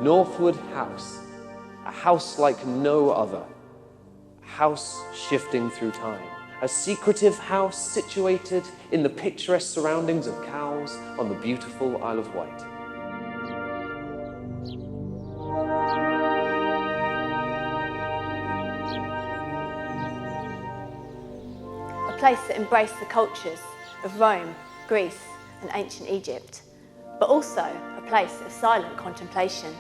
Northwood House, a house like no other, a house shifting through time, a secretive house situated in the picturesque surroundings of Cowes on the beautiful Isle of Wight. A place that embraced the cultures of Rome, Greece and ancient Egypt, but also a place of silent contemplation.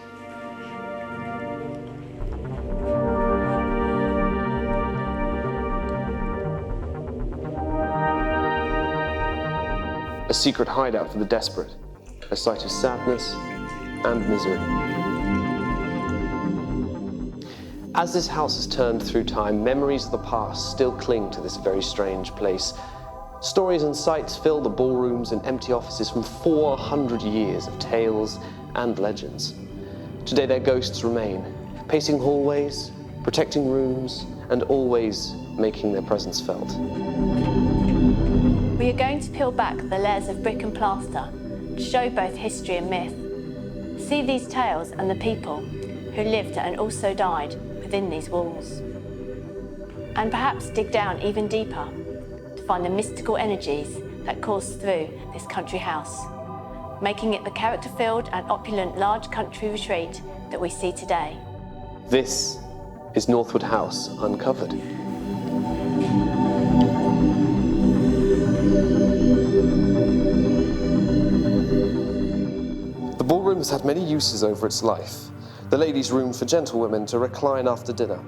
A secret hideout for the desperate, a site of sadness and misery. As this house has turned through time, memories of the past still cling to this very strange place. Stories and sights fill the ballrooms and empty offices from 400 years of tales and legends. Today their ghosts remain, pacing hallways, protecting rooms, and always making their presence felt. We are going to peel back the layers of brick and plaster to show both history and myth. See these tales and the people who lived and also died within these walls. And perhaps dig down even deeper to find the mystical energies that course through this country house, making it the character-filled and opulent large country retreat that we see today. This is Northwood House Uncovered. The ballroom has had many uses over its life. The ladies' room for gentlewomen to recline after dinner.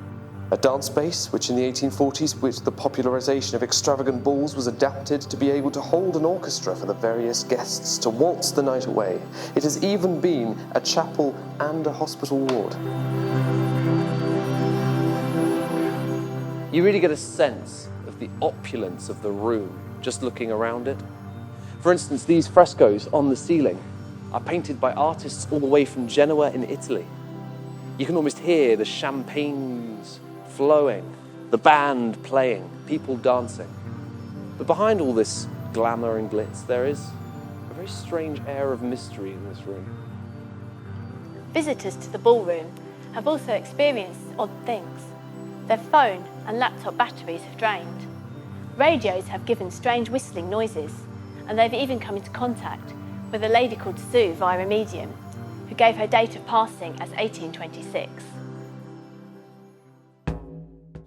A dance space, which in the 1840s, with the popularization of extravagant balls, was adapted to be able to hold an orchestra for the various guests to waltz the night away. It has even been a chapel and a hospital ward. You really get a sense of the opulence of the room just looking around it. For instance, these frescoes on the ceiling are painted by artists all the way from Genoa in Italy. You can almost hear the champagnes flowing, the band playing, people dancing. But behind all this glamour and glitz, there is a very strange air of mystery in this room. Visitors to the ballroom have also experienced odd things. Their phone and laptop batteries have drained. Radios have given strange whistling noises, and they've even come into contact with a lady called Sue via a medium, who gave her date of passing as 1826.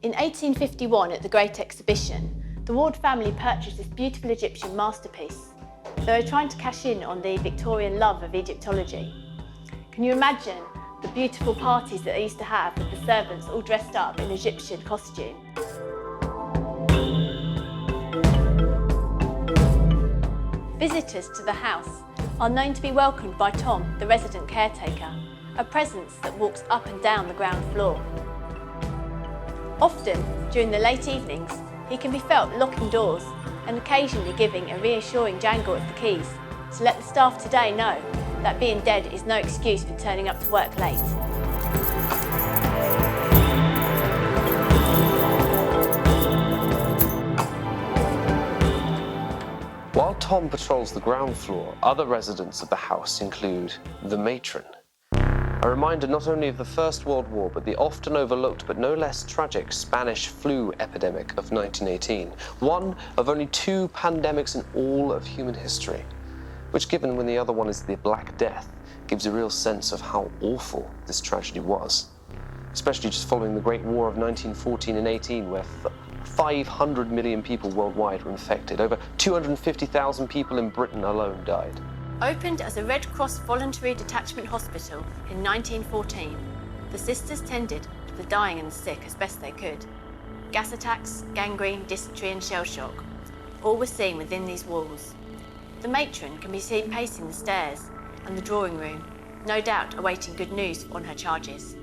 In 1851, at the Great Exhibition, the Ward family purchased this beautiful Egyptian masterpiece. They were trying to cash in on the Victorian love of Egyptology. Can you imagine the beautiful parties that they used to have with the servants all dressed up in Egyptian costume? Visitors to the house are known to be welcomed by Tom, the resident caretaker, a presence that walks up and down the ground floor. Often, during the late evenings, he can be felt locking doors and occasionally giving a reassuring jangle of the keys to let the staff today know that being dead is no excuse for turning up to work late. While Tom patrols the ground floor, other residents of the house include the matron. A reminder not only of the First World War, but the often overlooked but no less tragic Spanish flu epidemic of 1918, one of only two pandemics in all of human history, which, given when the other one is the Black Death, gives a real sense of how awful this tragedy was, especially just following the Great War of 1914 and 18, where 500 million people worldwide were infected. Over 250,000 people in Britain alone died. Opened as a Red Cross voluntary detachment hospital in 1914, the sisters tended to the dying and the sick as best they could. Gas attacks, gangrene, dysentery and shell shock, all were seen within these walls. The matron can be seen pacing the stairs and the drawing room, no doubt awaiting good news on her charges.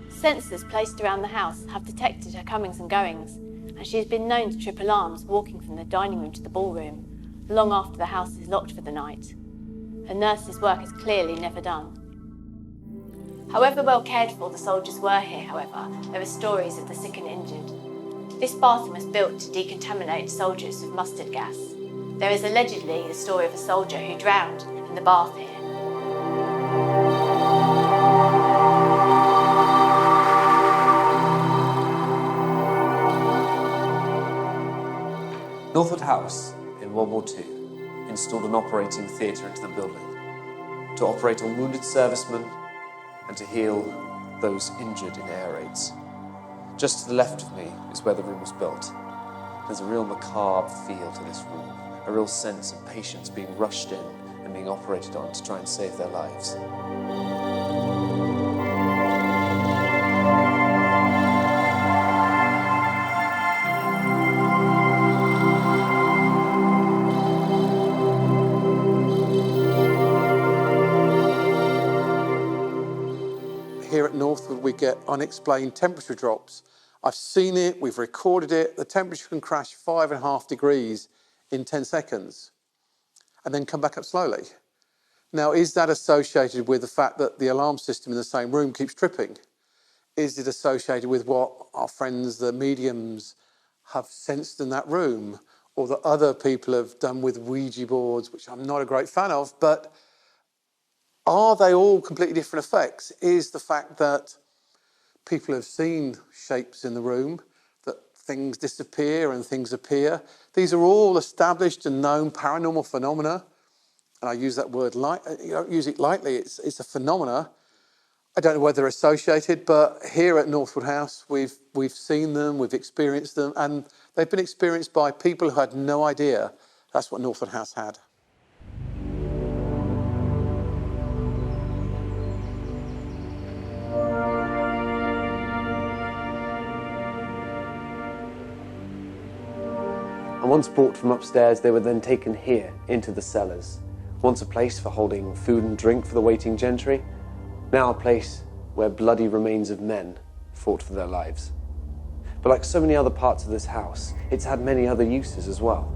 Sensors placed around the house have detected her comings and goings, and she has been known to trip alarms walking from the dining room to the ballroom, long after the house is locked for the night. Her nurse's work is clearly never done. However well cared for the soldiers were here, however, there are stories of the sick and injured. This bathroom was built to decontaminate soldiers with mustard gas. There is allegedly the story of a soldier who drowned in the bath here. Northwood House in World War II installed an operating theatre into the building to operate on wounded servicemen and to heal those injured in air raids. Just to the left of me is where the room was built. There's a real macabre feel to this room, a real sense of patients being rushed in and being operated on to try and save their lives. Here at Northwood, we get unexplained temperature drops. I've seen it, we've recorded it. The temperature can crash 5.5 degrees in 10 seconds and then come back up slowly. Now, is that associated with the fact that the alarm system in the same room keeps tripping? Is it associated with what our friends, the mediums, have sensed in that room, or that other people have done with Ouija boards, which I'm not a great fan of, but are they all completely different effects? Is the fact that people have seen shapes in the room, that things disappear and things appear? These are all established and known paranormal phenomena. And I use that word you don't use it lightly, it's a phenomena. I don't know whether they're associated, but here at Northwood House, we've seen them, we've experienced them, and they've been experienced by people who had no idea that's what Northwood House had. And once brought from upstairs, they were then taken here into the cellars. Once a place for holding food and drink for the waiting gentry, now a place where bloody remains of men fought for their lives. But like so many other parts of this house, it's had many other uses as well.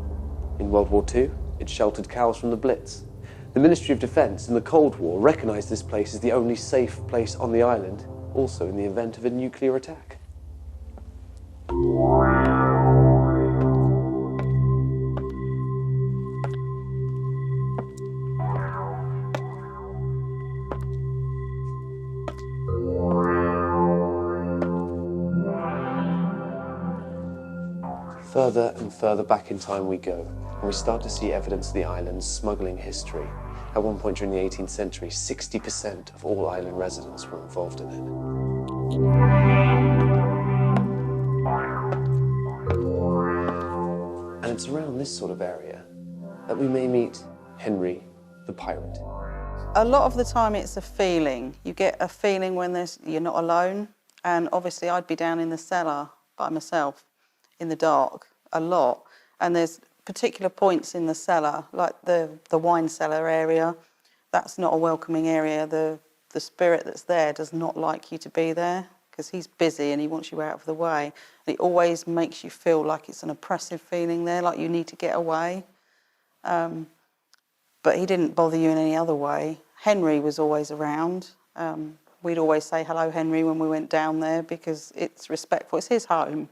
In World War II, it sheltered cows from the Blitz. The Ministry of Defence in the Cold War recognised this place as the only safe place on the island, also in the event of a nuclear attack. Further and further back in time we go, and we start to see evidence of the island's smuggling history. At one point during the 18th century, 60% of all island residents were involved in it. And it's around this sort of area that we may meet Henry the pirate. A lot of the time it's a feeling. You get a feeling when you're not alone, and obviously I'd be down in the cellar by myself in the dark a lot, and there's particular points in the cellar, like the wine cellar area. That's not a welcoming area. The spirit that's there does not like you to be there because he's busy and he wants you out of the way. And it always makes you feel like it's an oppressive feeling there, like you need to get away. But he didn't bother you in any other way. Henry was always around. We'd always say hello, Henry, when we went down there because it's respectful. It's his home.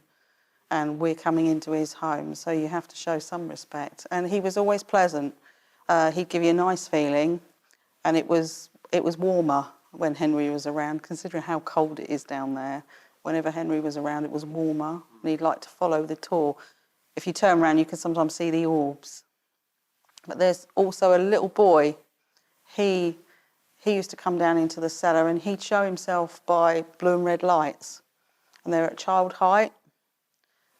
And we're coming into his home, so you have to show some respect. And he was always pleasant. He'd give you a nice feeling, and it was warmer when Henry was around, considering how cold it is down there. Whenever Henry was around, it was warmer, and he'd like to follow the tour. If you turn around, you can sometimes see the orbs. But there's also a little boy. He used to come down into the cellar, and he'd show himself by blue and red lights, and they're at child height.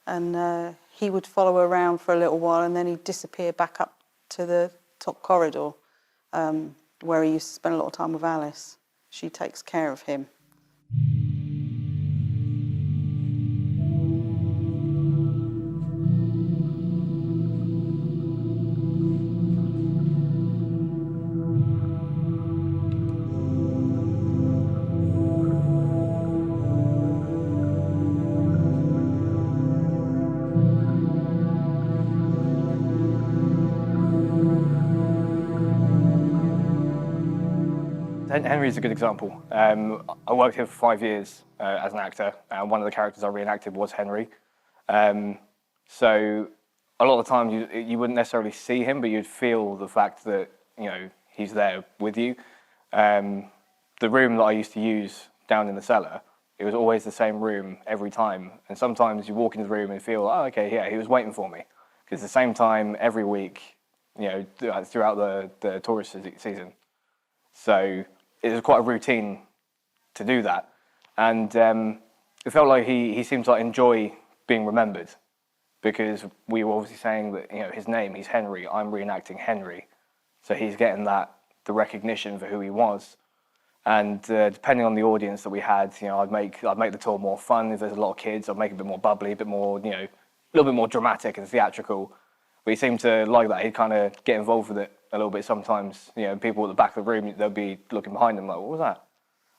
And he would follow around for a little while and then he'd disappear back up to the top corridor where he used to spend a lot of time with Alice. She takes care of him. Henry's a good example. I worked here for 5 years as an actor, and one of the characters I reenacted was Henry. So a lot of the time you wouldn't necessarily see him, but you'd feel the fact that he's there with you. The room that I used to use down in the cellar, it was always the same room every time. And sometimes you walk into the room and feel, oh, okay, yeah, he was waiting for me, It's the same time every week, you know, throughout the tourist season. So it was quite a routine to do that. And it felt like he seemed to like enjoy being remembered, because we were obviously saying that, you know, his name, he's Henry, I'm reenacting Henry. So he's getting the recognition for who he was. And depending on the audience that we had, you know, I'd make the tour more fun. If there's a lot of kids, I'd make it a bit more bubbly, a bit more, you know, a little bit more dramatic and theatrical. But he seemed to like that. He'd kind of get involved with it a little bit sometimes. You know, people at the back of the room, they'll be looking behind them like, what was that?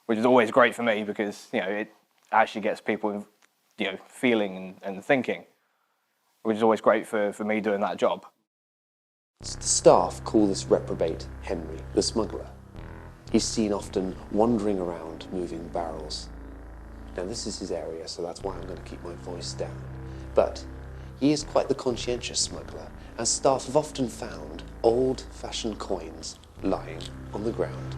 Which is always great for me, because, you know, it actually gets people, you know, feeling and thinking, which is always great for me doing that job. The staff call this reprobate Henry the smuggler. He's seen often wandering around moving barrels. Now this is his area, so that's why I'm going to keep my voice down. But he is quite the conscientious smuggler, as staff have often found old-fashioned coins lying on the ground.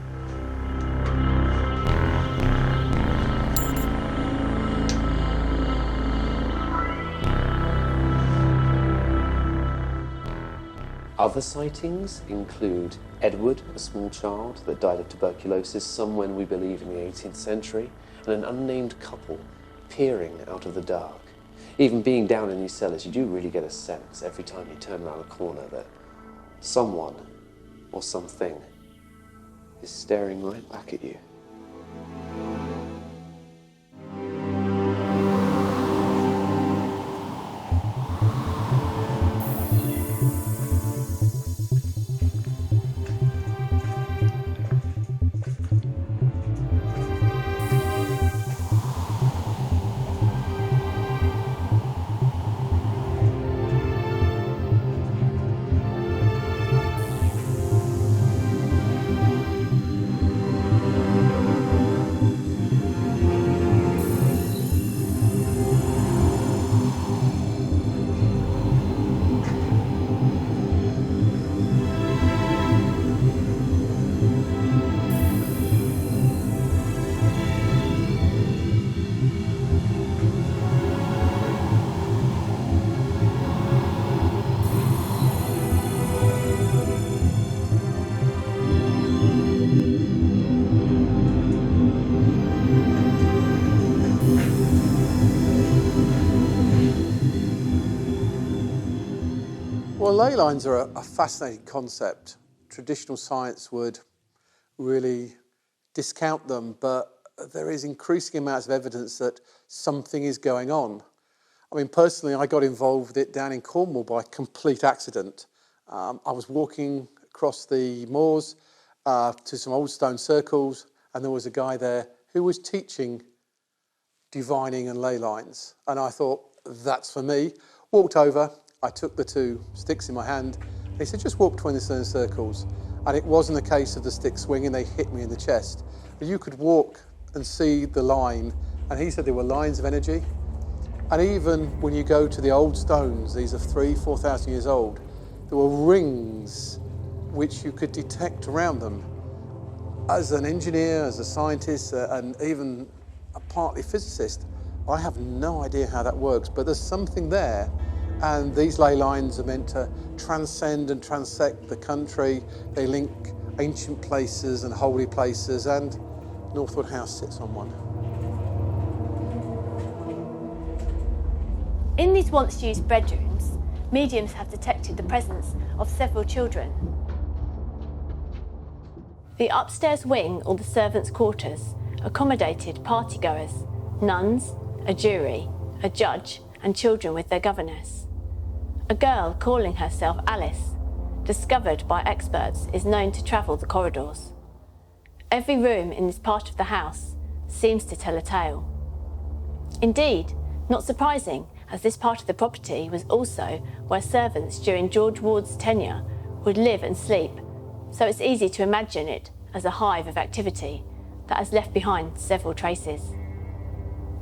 Other sightings include Edward, a small child that died of tuberculosis somewhere, we believe, in the 18th century, and an unnamed couple peering out of the dark. Even being down in these cellars, you do really get a sense every time you turn around a corner that someone or something is staring right back at you. Well, ley lines are a fascinating concept. Traditional science would really discount them, but there is increasing amounts of evidence that something is going on. I mean, personally, I got involved with it down in Cornwall by complete accident. I was walking across the moors to some old stone circles, and there was a guy there who was teaching divining and ley lines. And I thought, that's for me. Walked over, I took the two sticks in my hand. He said, just walk between the stone circles. And it wasn't a case of the stick swinging, they hit me in the chest. But you could walk and see the line, and he said there were lines of energy. And even when you go to the old stones, these are 3,000-4,000 years old, there were rings which you could detect around them. As an engineer, as a scientist, and even a partly physicist, I have no idea how that works, but there's something there. And these ley lines are meant to transcend and transect the country. They link ancient places and holy places, and Northwood House sits on one. In these once-used bedrooms, mediums have detected the presence of several children. The upstairs wing, or the servants' quarters, accommodated partygoers, nuns, a jury, a judge, and children with their governess. A girl calling herself Alice, discovered by experts, is known to travel the corridors. Every room in this part of the house seems to tell a tale. Indeed, not surprising, as this part of the property was also where servants during George Ward's tenure would live and sleep, so it's easy to imagine it as a hive of activity that has left behind several traces.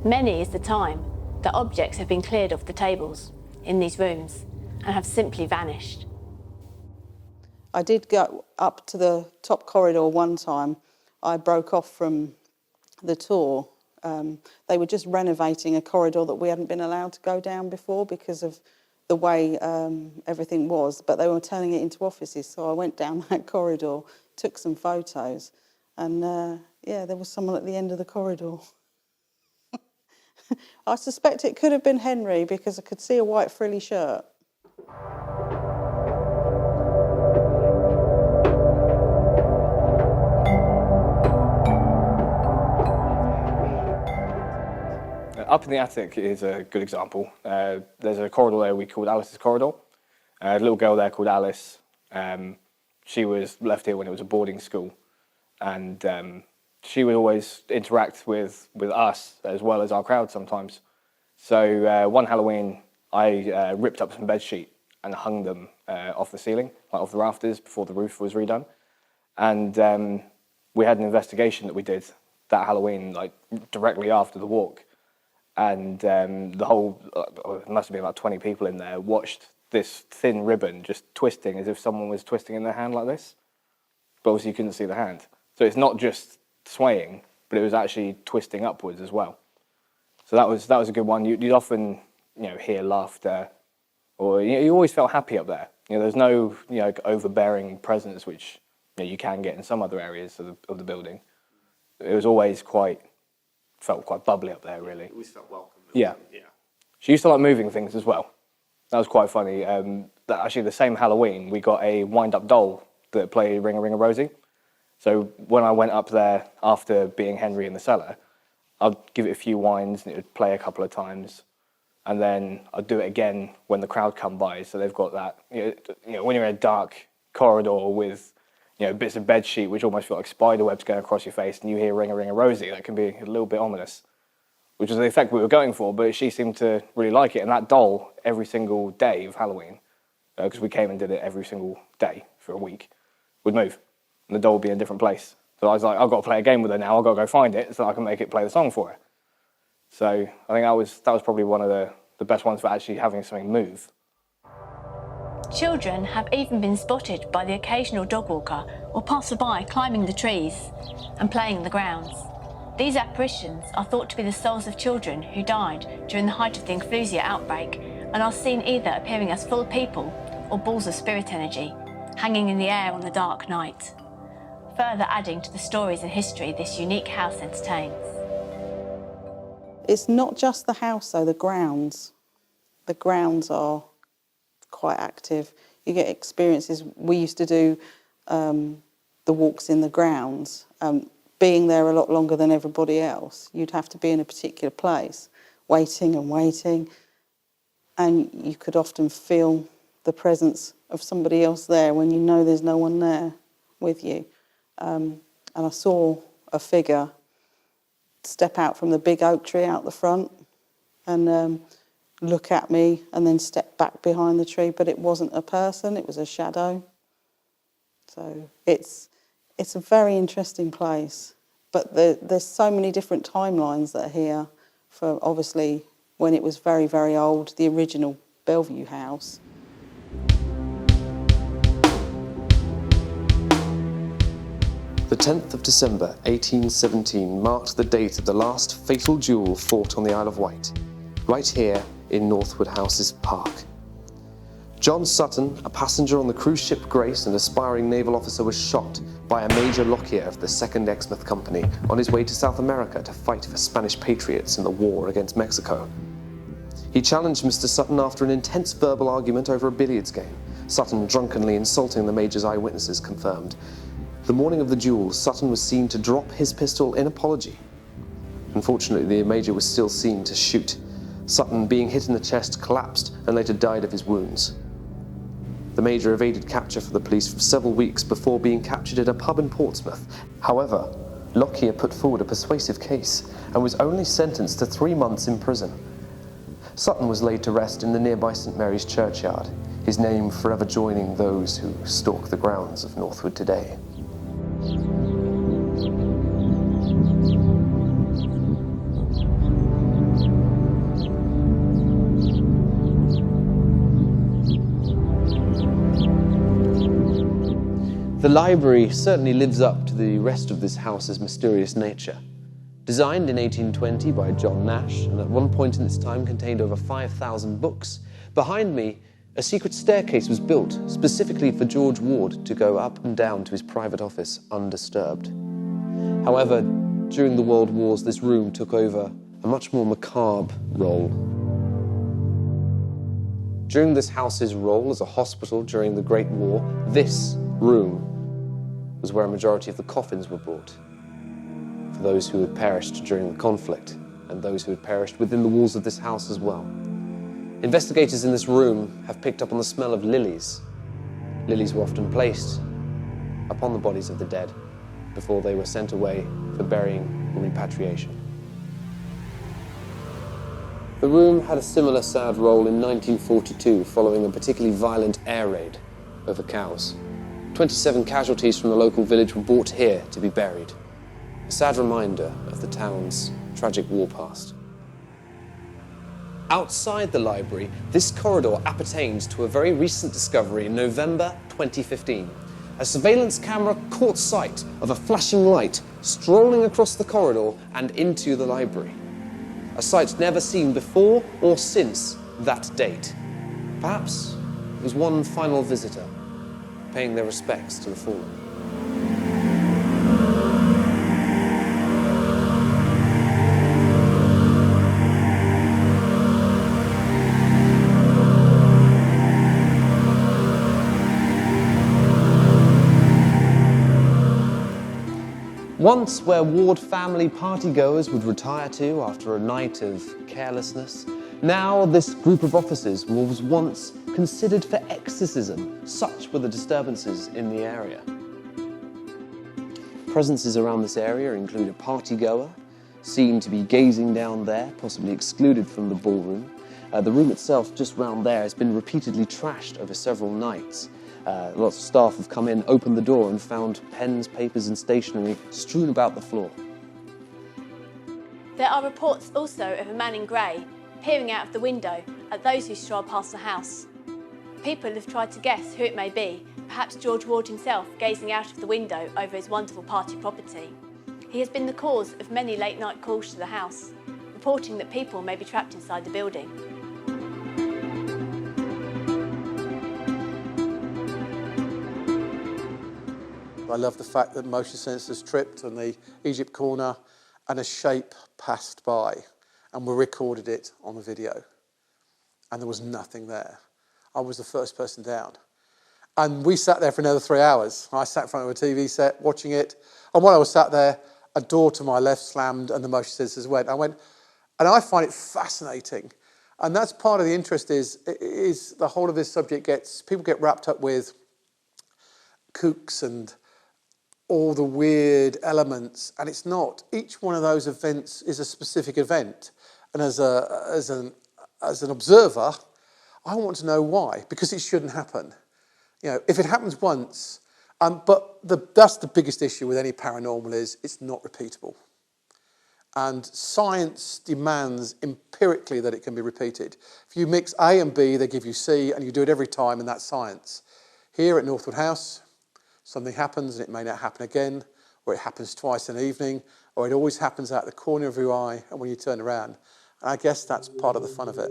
Many is the time that objects have been cleared off the tables in these rooms and have simply vanished. I did go up to the top corridor one time. I broke off from the tour. They were just renovating a corridor that we hadn't been allowed to go down before because of the way everything was, but they were turning it into offices. So I went down that corridor, took some photos, and yeah, there was someone at the end of the corridor. I suspect it could have been Henry because I could see a white frilly shirt. Up in the attic is a good example. There's a corridor there we called Alice's corridor. A little girl there called Alice. She was left here when it was a boarding school, and she would always interact with us as well as our crowd sometimes. So one Halloween, I ripped up some bedsheet and hung them off the ceiling, like off the rafters, before the roof was redone. And we had an investigation that we did that Halloween, like directly after the walk. And the whole, it must have been about 20 people in there, watched this thin ribbon just twisting as if someone was twisting in their hand like this. But obviously you couldn't see the hand. So it's not just swaying, but it was actually twisting upwards as well. So that was a good one. You'd often, hear laughter, or you always felt happy up there. There's no, overbearing presence, which you can get in some other areas of the building. It was always felt quite bubbly up there, really. It always felt welcome. Yeah. She used to like moving things as well. That was quite funny. Actually, the same Halloween, we got a wind-up doll that played Ring a Ring a Rosie. So when I went up there after being Henry in the cellar, I'd give it a few winds and it would play a couple of times. And then I'd do it again when the crowd come by. So they've got that, when you're in a dark corridor with bits of bed sheet which almost feel like spider webs going across your face, and you hear Ring a Ring a Rosie, that can be a little bit ominous, which was the effect we were going for, but she seemed to really like it. And that doll, every single day of Halloween, because we came and did it every single day for a week, would move, and the doll would be in a different place. So I was like, I've got to play a game with her now, I've got to go find it so I can make it play the song for her. So I think that was probably one of the best ones for actually having something move. Children have even been spotted by the occasional dog walker or passerby climbing the trees and playing in the grounds. These apparitions are thought to be the souls of children who died during the height of the influenza outbreak and are seen either appearing as full people or balls of spirit energy, hanging in the air on the dark night, further adding to the stories and history this unique house entertains. It's not just the house, though, the grounds. The grounds are quite active. You get experiences. We used to do the walks in the grounds. Being there a lot longer than everybody else, you'd have to be in a particular place, waiting and waiting, and you could often feel the presence of somebody else there when you know there's no one there with you. And I saw a figure step out from the big oak tree out the front and look at me and then step back behind the tree, but it wasn't a person, it was a shadow. So it's a very interesting place, but there's so many different timelines that are here for, obviously, when it was very, very old, the original Bellevue house. The 10th of December 1817 marked the date of the last fatal duel fought on the Isle of Wight, right here in Northwood House's park. John Sutton, a passenger on the cruise ship Grace and aspiring naval officer, was shot by a Major Lockyer of the 2nd Exmouth Company on his way to South America to fight for Spanish patriots in the war against Mexico. He challenged Mr. Sutton after an intense verbal argument over a billiards game, Sutton drunkenly insulting the Major's eyewitnesses confirmed. The morning of the duel, Sutton was seen to drop his pistol in apology. Unfortunately, the Major was still seen to shoot. Sutton, being hit in the chest, collapsed and later died of his wounds. The Major evaded capture for the police for several weeks before being captured at a pub in Portsmouth. However, Lockyer put forward a persuasive case and was only sentenced to 3 months in prison. Sutton was laid to rest in the nearby St Mary's churchyard, his name forever joining those who stalk the grounds of Northwood today. The library certainly lives up to the rest of this house's mysterious nature. Designed in 1820 by John Nash, and at one point in its time contained over 5,000 books, behind me, a secret staircase was built specifically for George Ward to go up and down to his private office undisturbed. However, during the World Wars, this room took over a much more macabre role. During this house's role as a hospital during the Great War, this room was where a majority of the coffins were brought for those who had perished during the conflict and those who had perished within the walls of this house as well. Investigators in this room have picked up on the smell of lilies. Lilies were often placed upon the bodies of the dead before they were sent away for burying or repatriation. The room had a similar sad role in 1942 following a particularly violent air raid over cows. 27 casualties from the local village were brought here to be buried. A sad reminder of the town's tragic war past. Outside the library, this corridor appertains to a very recent discovery in November 2015. A surveillance camera caught sight of a flashing light strolling across the corridor and into the library. A sight never seen before or since that date. Perhaps it was one final visitor paying their respects to the fallen. Once where Ward family partygoers would retire to after a night of carelessness, now this group of officers was once considered for exorcism. Such were the disturbances in the area. Presences around this area include a partygoer, seen to be gazing down there, possibly excluded from the ballroom. The room itself, just round there, has been repeatedly trashed over several nights. Lots of staff have come in, opened the door and found pens, papers and stationery strewn about the floor. There are reports also of a man in grey peering out of the window at those who stroll past the house. People have tried to guess who it may be, perhaps George Ward himself gazing out of the window over his wonderful party property. He has been the cause of many late-night calls to the house, reporting that people may be trapped inside the building. I love the fact that motion sensors tripped on the Egypt corner and a shape passed by and we recorded it on the video. And there was nothing there. I was the first person down. And we sat there for another 3 hours. I sat in front of a TV set watching it. And while I was sat there, a door to my left slammed and the motion sensors went. And I find it fascinating. And that's part of the interest is the whole of this subject people get wrapped up with kooks and all the weird elements, and it's not. Each one of those events is a specific event, and as an observer, I want to know why, because it shouldn't happen. You know, if it happens once, but that's the biggest issue with any paranormal is it's not repeatable, and science demands empirically that it can be repeated. If you mix A and B, they give you C, and you do it every time, and that's science. Here at Northwood House, something happens and it may not happen again, or it happens twice in an evening, or it always happens out the corner of your eye and when you turn around. And I guess that's part of the fun of it.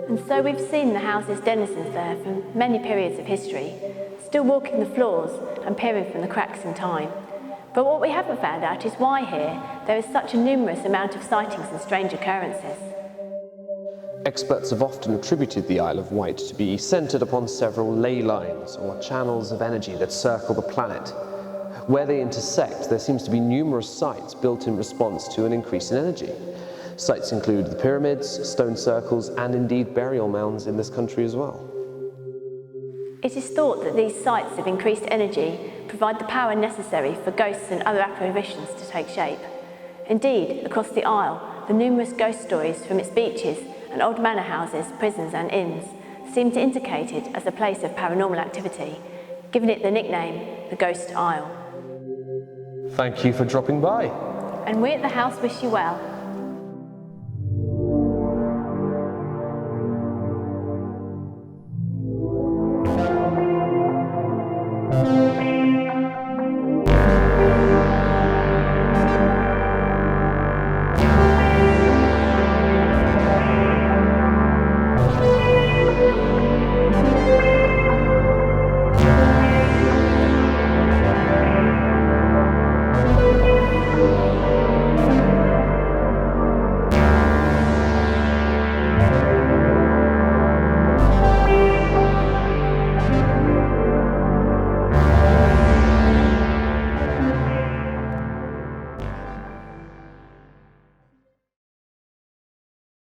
And so we've seen the house's denizens there for many periods of history, still walking the floors and peering from the cracks in time. But what we haven't found out is why here there is such a numerous amount of sightings and strange occurrences. Experts have often attributed the Isle of Wight to be centred upon several ley lines or channels of energy that circle the planet. Where they intersect, there seems to be numerous sites built in response to an increase in energy. Sites include the pyramids, stone circles, and indeed burial mounds in this country as well. It is thought that these sites of increased energy provide the power necessary for ghosts and other apparitions to take shape. Indeed, across the Isle, the numerous ghost stories from its beaches and old manor houses, prisons and inns seem to indicate it as a place of paranormal activity, giving it the nickname the Ghost Isle. Thank you for dropping by. And we at the house wish you well.